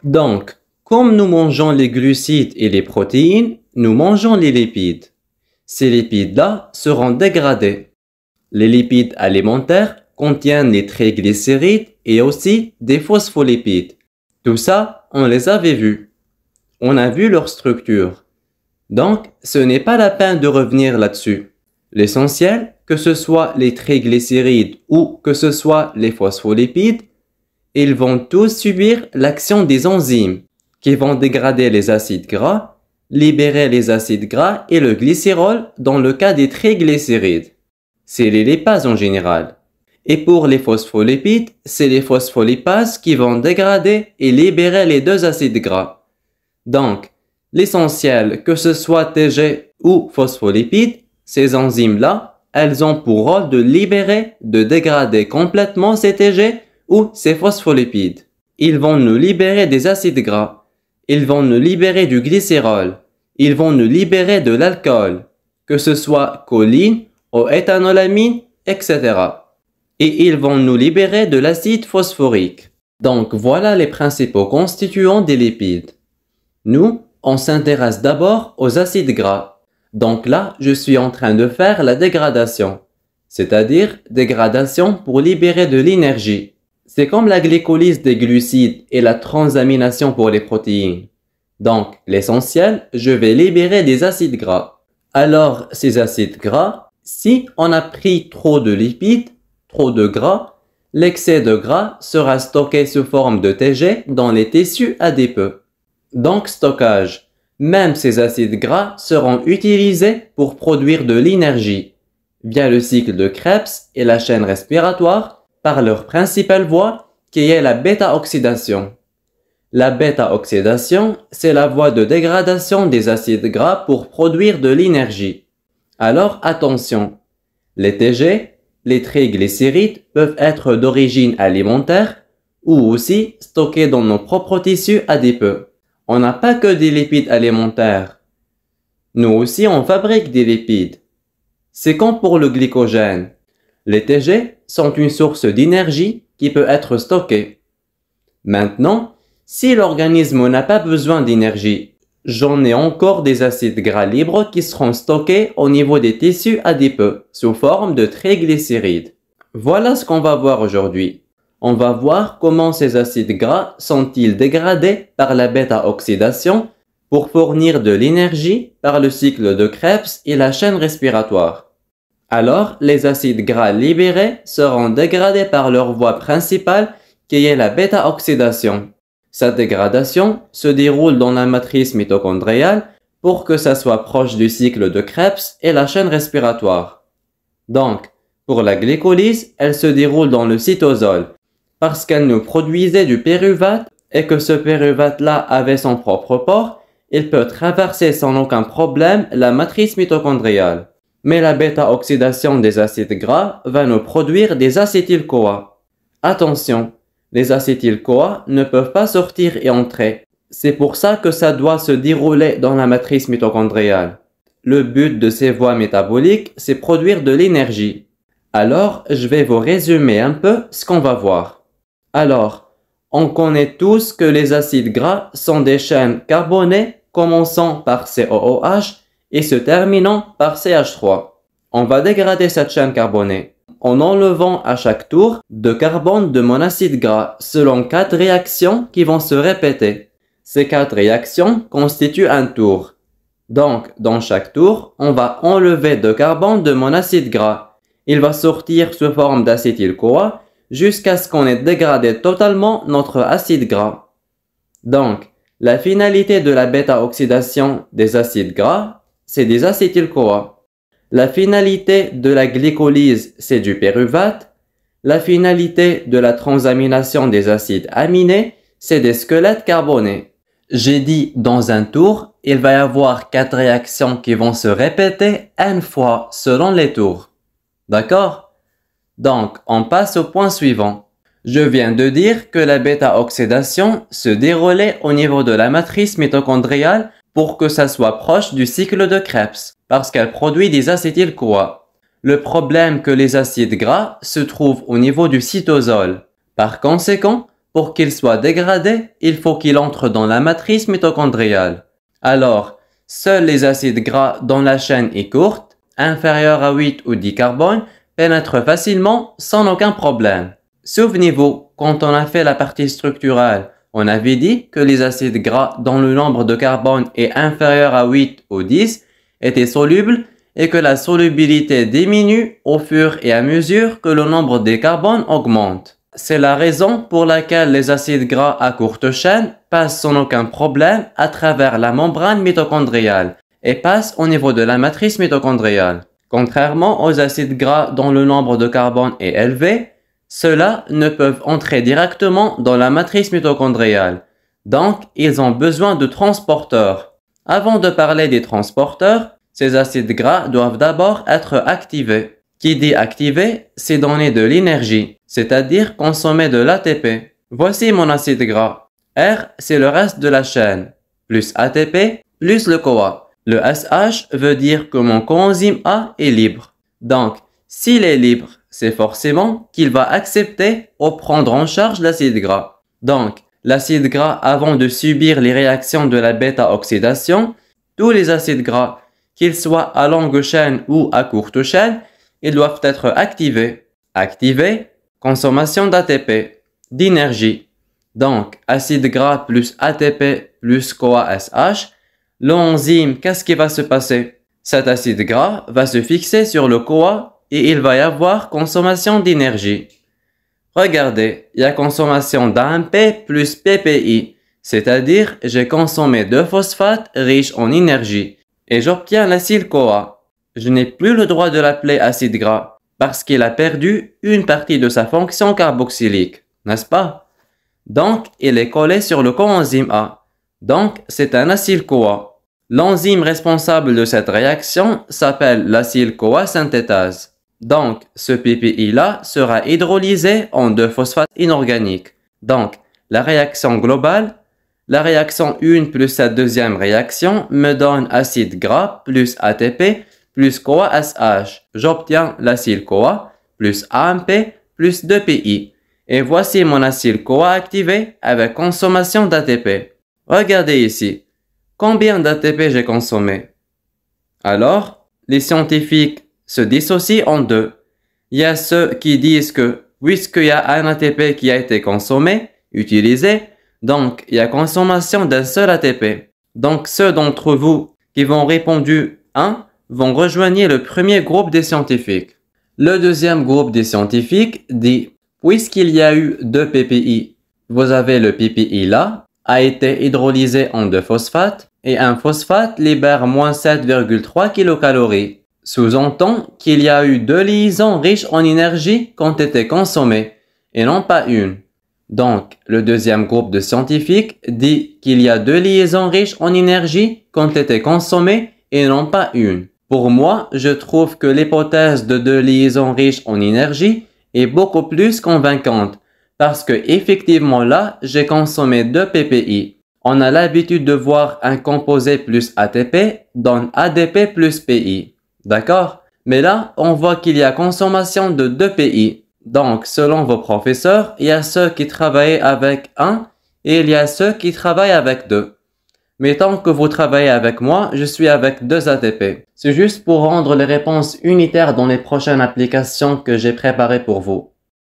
Donc, comme nous mangeons les glucides et les protéines, nous mangeons les lipides. Ces lipides-là seront dégradés. Les lipides alimentaires contiennent les triglycérides et aussi des phospholipides. Tout ça, on les avait vus. On a vu leur structure. Donc, ce n'est pas la peine de revenir là-dessus. L'essentiel, que ce soit les triglycérides ou que ce soit les phospholipides, ils vont tous subir l'action des enzymes qui vont dégrader les acides gras, libérer les acides gras et le glycérol dans le cas des triglycérides. C'est les lipases en général. Et pour les phospholipides, c'est les phospholipases qui vont dégrader et libérer les deux acides gras. Donc, l'essentiel, que ce soit TG ou phospholipides, ces enzymes-là, elles ont pour rôle de libérer, de dégrader complètement ces TG ou ces phospholipides. Ils vont nous libérer des acides gras. Ils vont nous libérer du glycérol. Ils vont nous libérer de l'alcool, que ce soit choline ou éthanolamine, etc. Et ils vont nous libérer de l'acide phosphorique. Donc voilà les principaux constituants des lipides. Nous, on s'intéresse d'abord aux acides gras. Donc là, je suis en train de faire la dégradation, c'est-à-dire dégradation pour libérer de l'énergie. C'est comme la glycolyse des glucides et la transamination pour les protéines. Donc, l'essentiel, je vais libérer des acides gras. Alors, ces acides gras, si on a pris trop de lipides, trop de gras, l'excès de gras sera stocké sous forme de TG dans les tissus adipeux. Donc, stockage. Même ces acides gras seront utilisés pour produire de l'énergie via le cycle de Krebs et la chaîne respiratoire par leur principale voie qui est la bêta-oxydation. La bêta-oxydation, c'est la voie de dégradation des acides gras pour produire de l'énergie. Alors attention, les TG, les triglycérides peuvent être d'origine alimentaire ou aussi stockés dans nos propres tissus adipeux. On n'a pas que des lipides alimentaires. Nous aussi, on fabrique des lipides. C'est comme pour le glycogène. Les TG sont une source d'énergie qui peut être stockée. Maintenant, si l'organisme n'a pas besoin d'énergie, j'en ai encore des acides gras libres qui seront stockés au niveau des tissus adipeux sous forme de triglycérides. Voilà ce qu'on va voir aujourd'hui. On va voir comment ces acides gras sont-ils dégradés par la bêta-oxydation pour fournir de l'énergie par le cycle de Krebs et la chaîne respiratoire. Alors, les acides gras libérés seront dégradés par leur voie principale qui est la bêta-oxydation. Cette dégradation se déroule dans la matrice mitochondriale pour que ça soit proche du cycle de Krebs et la chaîne respiratoire. Donc, pour la glycolyse, elle se déroule dans le cytosol parce qu'elle nous produisait du pyruvate et que ce pyruvate-là avait son propre pore, il peut traverser sans aucun problème la matrice mitochondriale. Mais la bêta-oxydation des acides gras va nous produire des acétyl-CoA. Attention, les acétyl-CoA ne peuvent pas sortir et entrer. C'est pour ça que ça doit se dérouler dans la matrice mitochondriale. Le but de ces voies métaboliques, c'est produire de l'énergie. Alors, je vais vous résumer un peu ce qu'on va voir. Alors, on connaît tous que les acides gras sont des chaînes carbonées commençant par COOH et se terminant par CH3. On va dégrader cette chaîne carbonée en enlevant à chaque tour 2 carbones de monacide gras selon 4 réactions qui vont se répéter. Ces 4 réactions constituent un tour. Donc, dans chaque tour, on va enlever 2 carbones de monacide gras. Il va sortir sous forme d'acétyl-CoA jusqu'à ce qu'on ait dégradé totalement notre acide gras. Donc, la finalité de la bêta-oxydation des acides gras, c'est des acétyl-CoA. La finalité de la glycolyse, c'est du pyruvate. La finalité de la transamination des acides aminés, c'est des squelettes carbonés. J'ai dit dans un tour, il va y avoir 4 réactions qui vont se répéter n fois selon les tours. D'accord? Donc, on passe au point suivant. Je viens de dire que la bêta-oxydation se déroulait au niveau de la matrice mitochondriale pour que ça soit proche du cycle de Krebs, parce qu'elle produit des acétyl-CoA. Le problème que les acides gras se trouvent au niveau du cytosol. Par conséquent, pour qu'il soit dégradé, il faut qu'il entre dans la matrice mitochondriale. Alors, seuls les acides gras dont la chaîne est courte, inférieure à 8 ou 10 carbones, pénètrent facilement sans aucun problème. Souvenez-vous, quand on a fait la partie structurale, on avait dit que les acides gras dont le nombre de carbone est inférieur à 8 ou 10 étaient solubles et que la solubilité diminue au fur et à mesure que le nombre des carbones augmente. C'est la raison pour laquelle les acides gras à courte chaîne passent sans aucun problème à travers la membrane mitochondriale et passent au niveau de la matrice mitochondriale. Contrairement aux acides gras dont le nombre de carbone est élevé, ceux-là ne peuvent entrer directement dans la matrice mitochondriale. Donc, ils ont besoin de transporteurs. Avant de parler des transporteurs, ces acides gras doivent d'abord être activés. Qui dit activer, c'est donner de l'énergie, c'est-à-dire consommer de l'ATP. Voici mon acide gras. R, c'est le reste de la chaîne, plus ATP, plus le CoA. Le SH veut dire que mon coenzyme A est libre. Donc, s'il est libre, c'est forcément qu'il va accepter ou prendre en charge l'acide gras. Donc, l'acide gras, avant de subir les réactions de la bêta-oxydation, tous les acides gras, qu'ils soient à longue chaîne ou à courte chaîne, ils doivent être activés. Activés, consommation d'ATP, d'énergie. Donc, acide gras plus ATP plus CoA-SH, l'enzyme, qu'est-ce qui va se passer? Cet acide gras va se fixer sur le CoA et il va y avoir consommation d'énergie. Regardez, il y a consommation d'AMP plus PPI, c'est-à-dire j'ai consommé 2 phosphates riches en énergie et j'obtiens l'acide CoA. Je n'ai plus le droit de l'appeler acide gras parce qu'il a perdu une partie de sa fonction carboxylique, n'est-ce pas? Donc, il est collé sur le coenzyme A. Donc, c'est un acide CoA. L'enzyme responsable de cette réaction s'appelle l'acyle-CoA synthétase. Donc, ce PPI-là sera hydrolysé en 2 phosphates inorganiques. Donc, la réaction globale, la réaction 1 plus cette deuxième réaction me donne acide gras plus ATP plus CoA-SH. J'obtiens l'acyle-CoA plus AMP plus 2PI. Et voici mon acyle-CoA activé avec consommation d'ATP. Regardez ici. Combien d'ATP j'ai consommé? Alors, les scientifiques se dissocient en deux. Il y a ceux qui disent que, puisqu'il y a un ATP qui a été consommé, utilisé, donc il y a consommation d'un seul ATP. Donc ceux d'entre vous qui vont répondre 1 vont rejoindre le premier groupe des scientifiques. Le deuxième groupe des scientifiques dit, puisqu'il y a eu 2 PPI, vous avez le PPI là, a été hydrolysé en 2 phosphates, et un phosphate libère moins 7,3 kcal. Sous-entend qu'il y a eu 2 liaisons riches en énergie qui ont été consommées, et non pas une. Donc, le deuxième groupe de scientifiques dit qu'il y a 2 liaisons riches en énergie qui ont été consommées, et non pas une. Pour moi, je trouve que l'hypothèse de 2 liaisons riches en énergie est beaucoup plus convaincante, parce que effectivement là, j'ai consommé 2 PPI. On a l'habitude de voir un composé plus ATP donne ADP plus PI. D'accord? Mais là, on voit qu'il y a consommation de 2 PI. Donc, selon vos professeurs, il y a ceux qui travaillent avec 1 et il y a ceux qui travaillent avec 2. Mais tant que vous travaillez avec moi, je suis avec 2 ATP. C'est juste pour rendre les réponses unitaires dans les prochaines applications que j'ai préparées pour vous.